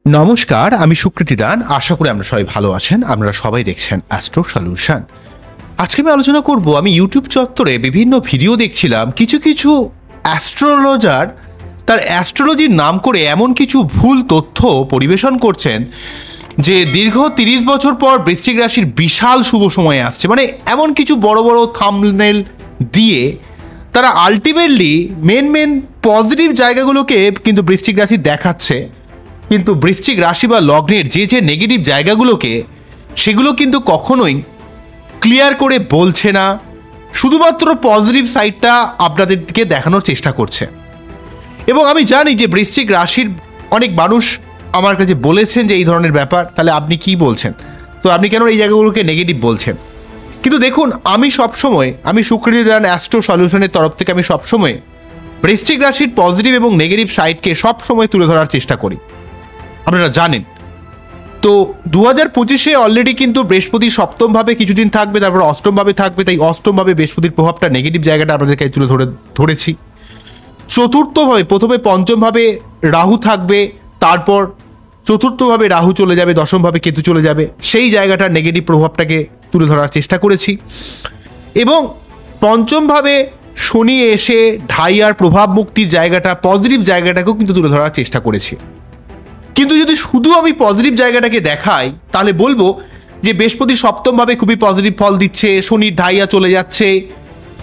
নমস্কার, আমি সুকৃতি দান। আশা করি আমরা সবাই ভালো আছেন। আপনারা সবাই দেখছেন অ্যাস্ট্রো সলিউশন। আজকে আমি আলোচনা করব, আমি ইউটিউব চত্বরে বিভিন্ন ভিডিও দেখছিলাম, কিছু কিছু অ্যাস্ট্রোলজার তার অ্যাস্ট্রোলজির নাম করে এমন কিছু ভুল তথ্য পরিবেশন করছেন যে দীর্ঘ 30 বছর পর বৃশ্চিক রাশির বিশাল শুভ সময় আসছে, মানে এমন কিছু বড় বড় থাম্বনেল দিয়ে তারা আলটিমেটলি মেন পজিটিভ জায়গাগুলোকে কিন্তু বৃশ্চিক রাশি দেখাচ্ছে, কিন্তু বৃশ্চিক রাশি বা লগ্নের যে নেগেটিভ জায়গাগুলোকে সেগুলো কিন্তু কখনোই ক্লিয়ার করে বলছে না, শুধুমাত্র পজিটিভ সাইডটা আপনাদেরকে দেখানোর চেষ্টা করছে। এবং আমি জানি যে বৃশ্চিক রাশির অনেক মানুষ আমার কাছে বলেছেন যে এই ধরনের ব্যাপার, তাহলে আপনি কি বলছেন, তো আপনি কেন এই জায়গাগুলোকে নেগেটিভ বলছেন? কিন্তু দেখুন, আমি সুকৃতি দান অ্যাস্ট্রো সলিউশনের তরফ থেকে আমি সবসময় বৃশ্চিক রাশির পজিটিভ এবং নেগেটিভ সাইডকে সবসময় তুলে ধরার চেষ্টা করি, আপনারা জানেন। তো 2025-এ অলরেডি কিন্তু বৃহস্পতি সপ্তমভাবে কিছুদিন থাকবে, তারপর অষ্টমভাবে থাকবে, তাই অষ্টমভাবে বৃহস্পতির প্রভাবটা নেগেটিভ জায়গাটা আপনাদের কাছে তুলে ধরেছি। চতুর্থভাবে, প্রথমে পঞ্চমভাবে রাহু থাকবে, তারপর চতুর্থভাবে রাহু চলে যাবে, দশমভাবে কেতু চলে যাবে, সেই জায়গাটার নেগেটিভ প্রভাবটাকে তুলে ধরার চেষ্টা করেছি। এবং পঞ্চমভাবে শনি এসে ঢাইয়ার প্রভাব মুক্তির জায়গাটা, পজিটিভ জায়গাটাকেও কিন্তু তুলে ধরার চেষ্টা করেছি। কিন্তু যদি শুধু আমি পজিটিভ জায়গাটাকে দেখাই তাহলে বলবো যে বৃহস্পতি সপ্তমভাবে খুবই পজিটিভ ফল দিচ্ছে, শনির ঢাইয়া চলে যাচ্ছে,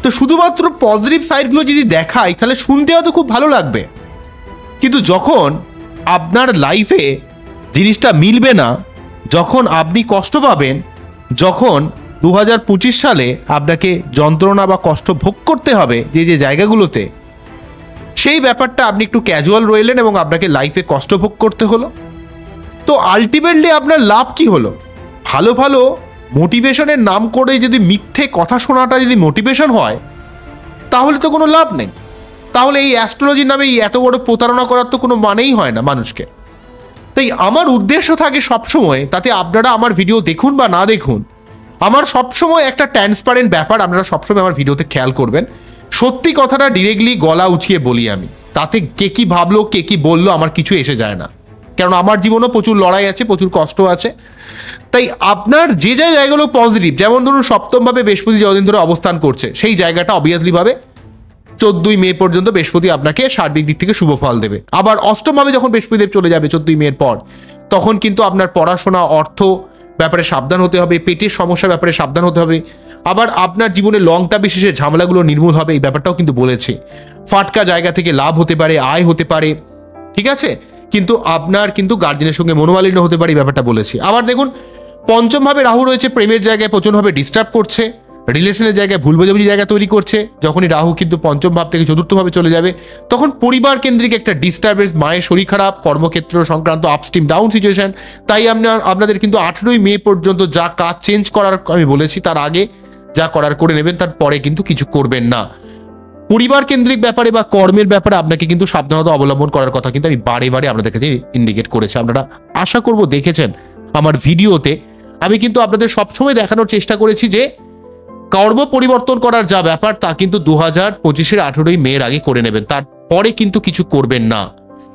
তো শুধুমাত্র পজিটিভ সাইডগুলো যদি দেখাই তাহলে শুনতে হয়তো খুব ভালো লাগবে, কিন্তু যখন আপনার লাইফে জিনিসটা মিলবে না, যখন আপনি কষ্ট পাবেন, যখন 2025 সালে আপনাকে যন্ত্রণা বা কষ্ট ভোগ করতে হবে যে জায়গাগুলোতে, সেই ব্যাপারটা আপনি একটু ক্যাজুয়াল রইলেন এবং আপনাকে লাইফে কষ্ট ভোগ করতে হলো, তো আলটিমেটলি আপনার লাভ কি হলো? ভালো ভালো মোটিভেশনের নাম করে যদি মিথ্যে কথা শোনাটা যদি মোটিভেশন হয়, তাহলে তো কোনো লাভ নেই। তাহলে এই অ্যাস্ট্রোলজির নামে এই এত বড় প্রতারণা করার তো কোনো মানেই হয় না মানুষকে। তাই আমার উদ্দেশ্য থাকে সবসময়, তাতে আপনারা আমার ভিডিও দেখুন বা না দেখুন, আমার সবসময় একটা ট্রান্সপারেন্ট ব্যাপার আপনারা সবসময় আমার ভিডিওতে খেয়াল করবেন। সত্যি কথাটা ডিরেক্টলি গলা উঠিয়ে বলি আমি, তাতে কে কি ভাবলো কে কি বললো আমার কিছু এসে যায় না, কারণ আমার জীবনেও প্রচুর লড়াই আছে, প্রচুর কষ্ট আছে। তাই আপনার যে জায়গাগুলো পজিটিভ, যেমন ধরুন সপ্তমভাবে বৃহস্পতি যতদিন ধরে অবস্থান করছে, সেই জায়গাটা অবভিয়াসলিভাবে 14ই মে পর্যন্ত বৃহস্পতি আপনাকে সার্বিক দিক থেকে শুভ ফল দেবে। আবার অষ্টমভাবে যখন বৃহস্পতিদেব চলে যাবে 14ই মের পর, তখন কিন্তু আপনার পড়াশোনা, অর্থ ব্যাপারে সাবধান হতে হবে, পেটের সমস্যার ব্যাপারে সাবধান হতে হবে। আবার আপনার জীবনে লংটা বিশেষে ঝামেলাগুলো নির্মূল হবে, এই ব্যাপারটাও কিন্তু বলেছে। ফাটকা জায়গা থেকে লাভ হতে পারে, আয় হতে পারে, ঠিক আছে, কিন্তু আপনার কিন্তু গার্জেনের সঙ্গে মনোমালিন্য হতে পারে, এই ব্যাপারটা বলেছি। আবার দেখুন, পঞ্চমভাবে রাহু রয়েছে, প্রেমের জায়গায় প্রচণ্ডভাবে ডিস্টার্ব করছে, রিলেশনের জায়গায় ভুল বোঝাবুঝি জায়গা তৈরি করছে। যখনই রাহু কিন্তু পঞ্চম ভাব থেকে চতুর্থভাবে চলে যাবে, তখন পরিবার কেন্দ্রিক একটা ডিস্টার্বেন্স, মায়ের শরীর খারাপ, কর্মক্ষেত্র সংক্রান্ত আপস্ট্রিম ডাউন সিচুয়েশন। তাই আপনাদের কিন্তু 18ই মে পর্যন্ত যা কাজ চেঞ্জ করার আমি বলেছি, তার আগে যা করার করে নেবেন, তারপরে কিন্তু কিছু করবেন না। পরিবার কেন্দ্রিক ব্যাপারে বা কর্মের ব্যাপারে আপনাকে কিন্তু সাবধানতা অবলম্বন করার কথা কিন্তু আমি বারে বারে আপনাদের কাছে ইন্ডিকেট করেছি। আপনারা আশা করব দেখেছেন আমার ভিডিওতে। আমি কিন্তু আপনাদের সবসময় দেখানোর চেষ্টা করেছি যে কর্ম পরিবর্তন করার যা ব্যাপার, তা কিন্তু 2025-এর 18ই মের আগে করে নেবেন, তারপরে কিন্তু কিছু করবেন না।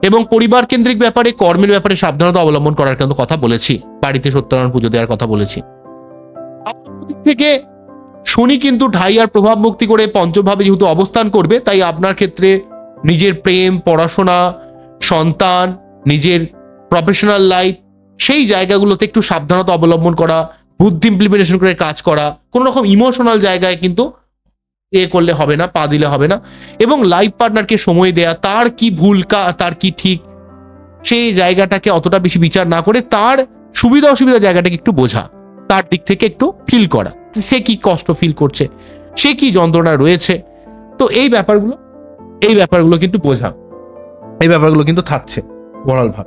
এবং পরিবার কেন্দ্রিক ব্যাপারে, কর্মের ব্যাপারে সাবধানতা অবলম্বন করার কিন্তু কথা বলেছি, বাড়িতে সত্যনারায়ণ পুজো দেওয়ার কথা বলেছি। থেকে শনি কিন্তু ঢাইয়ার প্রভাব মুক্তি করে পঞ্চমভাবে যেহেতু অবস্থান করবে, তাই আপনার ক্ষেত্রে নিজের প্রেম, পড়াশোনা, সন্তান, নিজের প্রফেশনাল লাইফ, সেই জায়গাগুলোতে একটু সাবধানতা অবলম্বন করা, বুদ্ধি ইমপ্লিমেন্টেশন করে কাজ করা, কোনো রকম ইমোশনাল জায়গায় কিন্তু করলে হবে না, পা দিলে হবে না। এবং লাইফ পার্টনারকে সময় দেয়া, তার কি ভুল তার কি ঠিক, সেই জায়গাটাকে অতটা বেশি বিচার না করে তার সুবিধা অসুবিধা জায়গাটাকে একটু বোঝা, তার দিক থেকে একটু ফিল করা, সে কি কষ্ট ফিল করছে, সে কি যন্ত্রণা রয়েছে, তো এই ব্যাপারগুলো কিন্তু বোঝা, এই ব্যাপারগুলো কিন্তু থাকছে বড়াল ভাব,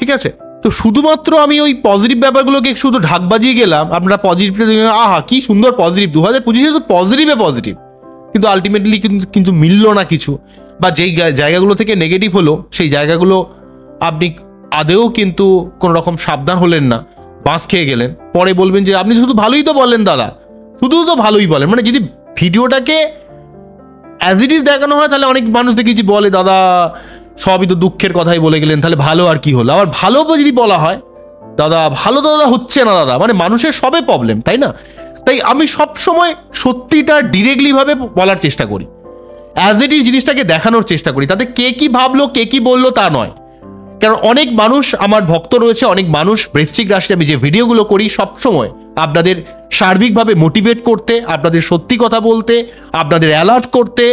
ঠিক আছে। তো শুধুমাত্র আমি ওই পজিটিভ ব্যাপারগুলোকে শুধু ঢাক বাজিয়ে গেলাম, আপনারা পজিটিভটা আহা কি সুন্দর পজিটিভ, 2025-এ তো পজিটিভ, কিন্তু আলটিমেটলি কিন্তু মিলল না কিছু, বা যেই জায়গাগুলো থেকে নেগেটিভ হলো সেই জায়গাগুলো আপনি আদেও কিন্তু কোনো রকম সাবধান হলেন না, বাঁশ খেয়ে গেলেন। পরে বলবেন যে আপনি শুধু ভালোই তো বলেন দাদা, শুধু তো ভালোই বলেন, মানে যদি ভিডিওটাকে অ্যাজ ইট ইজ দেখানো হয় তাহলে অনেক মানুষ দেখেছি বলে দাদা সবই তো দুঃখের কথাই বলে গেলেন, তাহলে ভালো আর কি হলো? আবার ভালো যদি বলা হয়, দাদা ভালো তো দাদা হচ্ছে না দাদা, মানে মানুষের সবে প্রবলেম, তাই না? তাই আমি সব সময় সত্যিটা ডিরেক্টলি ভাবে বলার চেষ্টা করি, অ্যাজ ইট ইজ জিনিসটাকে দেখানোর চেষ্টা করি, তাতে কে কি ভাবলো কে কি বললো তা নয়। কারণ অনেক মানুষ আমার ভক্ত রয়েছে, অনেক মানুষ বৃশ্চিক রাশিতে আমি যে ভিডিওগুলো করি সবসময় আপনাদের সার্বিকভাবে মোটিভেট করতে, আপনাদের সত্যি কথা বলতে, আপনাদের অ্যালার্ট করতে,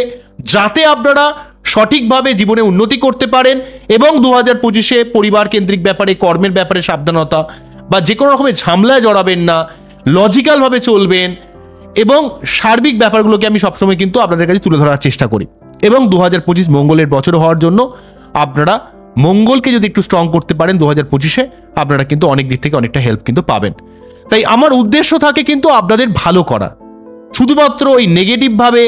যাতে আপনারা সঠিকভাবে জীবনে উন্নতি করতে পারেন এবং 2025-এ পরিবার কেন্দ্রিক ব্যাপারে, কর্মের ব্যাপারে সাবধানতা বা যে কোনো রকমের ঝামেলায় জড়াবেন না, লজিক্যালভাবে চলবেন এবং সার্বিক ব্যাপারগুলোকে আমি সবসময় কিন্তু আপনাদের কাছে তুলে ধরার চেষ্টা করি। এবং 2025 মঙ্গলের বছর হওয়ার জন্য আপনারা মঙ্গলকে যদি একটু স্ট্রং করতে পারেন 2025-এ, আপনারা কিন্তু অনেক দিক থেকে অনেকটা হেল্প কিন্তু পাবেন। তাই আমার উদ্দেশ্য থাকে কিন্তু আপনাদের ভালো করা, শুধুমাত্র ওই নেগেটিভভাবে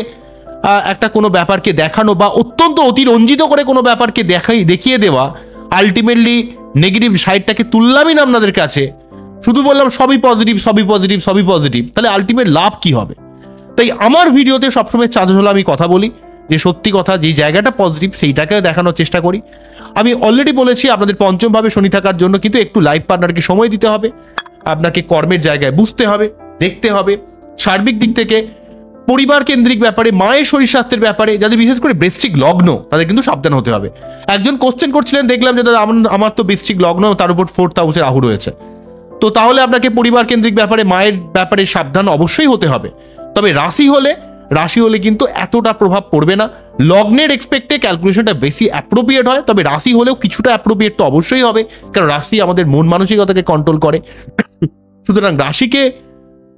একটা কোনো ব্যাপারকে দেখানো বা অত্যন্ত অতিরঞ্জিত করে কোনো ব্যাপারকে দেখিয়ে দেওয়া, আলটিমেটলি নেগেটিভ সাইডটাকে তুললামই না আপনাদের কাছে, শুধু বললাম সবই পজিটিভ সবই পজিটিভ সবই পজিটিভ, তাহলে আলটিমেট লাভ কি হবে? তাই আমার ভিডিওতে সবসময় চার্জ হলো আমি কথা বলি যে সত্যি কথা, যেই জায়গাটা পজিটিভ সেইটাকে দেখানোর চেষ্টা করি। আমি অলরেডি বলেছি আপনাদের পঞ্চমভাবে শনি থাকার জন্য কিন্তু একটু লাইফ পার্টনারকে সময় দিতে হবে, আপনাকে কর্মের জায়গায় বুঝতে হবে, দেখতে হবে, সার্বিক দিক থেকে পরিবার কেন্দ্রিক ব্যাপারে, মায়ের শরীর স্বাস্থ্যের ব্যাপারে, যাদের বিশেষ করে বৃশ্চিক লগ্ন তাদের কিন্তু সাবধান হতে হবে। একজন কোশ্চেন করছিলেন, দেখলাম যে দাদা আমার তো বৃশ্চিক লগ্ন, তার উপর 4th হাউসে রাহু রয়েছে, তো তাহলে আপনাকে পরিবার কেন্দ্রিক ব্যাপারে, মায়ের ব্যাপারে সাবধান অবশ্যই হতে হবে। তবে রাশি হলে কিন্তু এতটা প্রভাব পড়বে না, লগ্নের এক্সপেক্টে ক্যালকুলেশনটা বেশি অ্যাপ্রোপ্রিয়েট হয়, তবে রাশি হলেও কিছুটা অ্যাপ্রোপ্রিয়েট তো অবশ্যই হবে, কারণ রাশি আমাদের মন মানসিকতাকে কন্ট্রোল করে। সুতরাং রাশিকে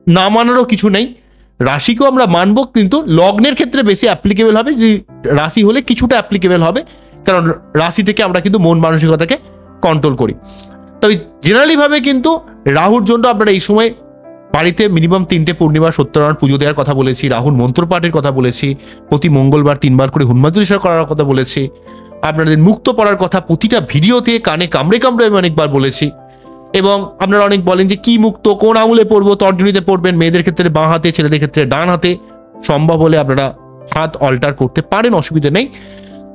না মানারও কিছু নেই, রাশিকেও আমরা মানব, কিন্তু লগ্নের ক্ষেত্রে বেশি অ্যাপ্লিকেবল হবে, যে রাশি হলে কিছুটা অ্যাপ্লিকেবল হবে, কারণ রাশি থেকে আমরা কিন্তু মন মানসিকতাকে কন্ট্রোল করি। তবে জেনারেলিভাবে কিন্তু রাহুর জন্য আপনারা এই সময় বাড়িতে মিনিমাম 3টে পূর্ণিমা সত্যনারায়ণ পুজো দেওয়ার কথা বলেছি, রাহুর মন্ত্রপাঠের কথা বলেছি, প্রতি মঙ্গলবার 3বার করে হনুমান চালিসা করার কথা বলেছি, আপনাদের মুক্ত পড়ার কথা প্রতিটা ভিডিওতে কানে কামড়ে কামড়ে আমি অনেকবার বলেছি। এবং আপনারা অনেক বলেন যে কি মুক্ত কোন আঙুলে পড়বো, তর্জনীতে পড়বেন, মেয়েদের ক্ষেত্রে বাঁ হাতে, ছেলেদের ক্ষেত্রে ডান হাতে, সম্ভব হলে আপনারা হাত অল্টার করতে পারেন, অসুবিধা নেই।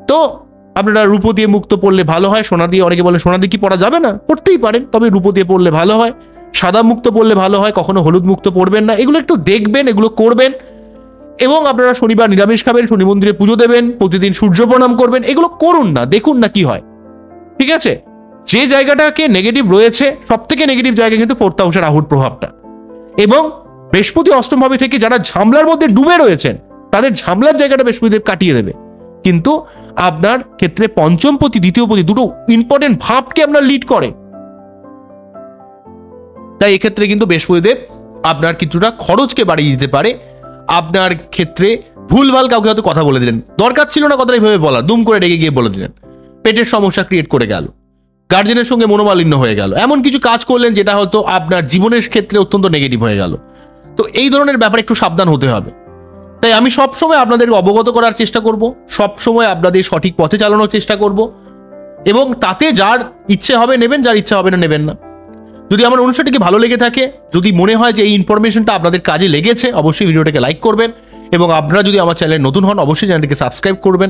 তো আপনারা রূপো দিয়ে মুক্ত পড়লে ভালো হয়, সোনা দিয়ে, অনেকে বলে সোনা দিয়ে কি পড়া যাবে না, পড়তেই পারেন, তবে রূপো দিয়ে পড়লে ভালো হয়, সাদা মুক্ত পড়লে ভালো হয়, কখনো হলুদ মুক্ত পড়বেন না, এগুলো একটু দেখবেন, এগুলো করবেন। এবং আপনারা শনিবার নিরামিষ খাবেন, শনি মন্দিরে পুজো দেবেন, প্রতিদিন সূর্য প্রণাম করবেন, এগুলো করুন না, দেখুন না কি হয়, ঠিক আছে? যে জায়গাটাকে নেগেটিভ রয়েছে, সব থেকে নেগেটিভ জায়গা কিন্তু 4th হাউসে রাহুর প্রভাবটা, এবং বৃহস্পতি অষ্টমভাবে থেকে যারা ঝামলার মধ্যে ডুবে রয়েছেন তাদের ঝামলার জায়গাটা বৃহস্পতিদেব কাটিয়ে দেবে, কিন্তু আপনার ক্ষেত্রে পঞ্চমপতি, দ্বিতীয়পতি দুটো ইম্পর্টেন্ট ভাবকে আপনার লিড করে, তাই এক্ষেত্রে কিন্তু বৃহস্পতিদেব আপনার কিছুটা খরচকে বাড়িয়ে দিতে পারে। আপনার ক্ষেত্রে ভুলভাল কাউকে হয়তো কথা বলে দিলেন, দরকার ছিল না কথাটা এইভাবে বলা, দুম করে রেগে গিয়ে বলে দিলেন, পেটের সমস্যা ক্রিয়েট করে গেল, গার্জেনের সঙ্গে মনোমালিন্য হয়ে গেল, এমন কিছু কাজ করলেন যেটা হয়তো আপনার জীবনের ক্ষেত্রে অত্যন্ত নেগেটিভ হয়ে গেল। তো এই ধরনের ব্যাপারে একটু সাবধান হতে হবে। তাই আমি সবসময় আপনাদের অবগত করার চেষ্টা করব, সবসময় আপনাদের সঠিক পথে চালানোর চেষ্টা করব, এবং তাতে যার ইচ্ছে হবে নেবেন, যার ইচ্ছা হবে না নেবেন না। যদি আমার অনুষ্ঠানটিকে ভালো লেগে থাকে, যদি মনে হয় যে এই ইনফরমেশনটা আপনাদের কাজে লেগেছে, অবশ্যই ভিডিওটাকে লাইক করবেন, এবং আপনারা যদি আমার চ্যানেলে নতুন হন অবশ্যই চ্যানেলটিকে সাবস্ক্রাইব করবেন।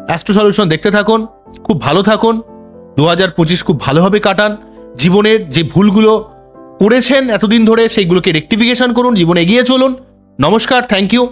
অ্যাস্ট্রো সলিউশন দেখতে থাকুন, খুব ভালো থাকুন, 2025 খুব ভালোভাবে কাটান, জীবনের যে ভুলগুলো করেছেন এতদিন ধরে সেইগুলোকে রেকটিফিকেশন করুন, জীবনে এগিয়ে চলুন। নমস্কার, থ্যাংক ইউ।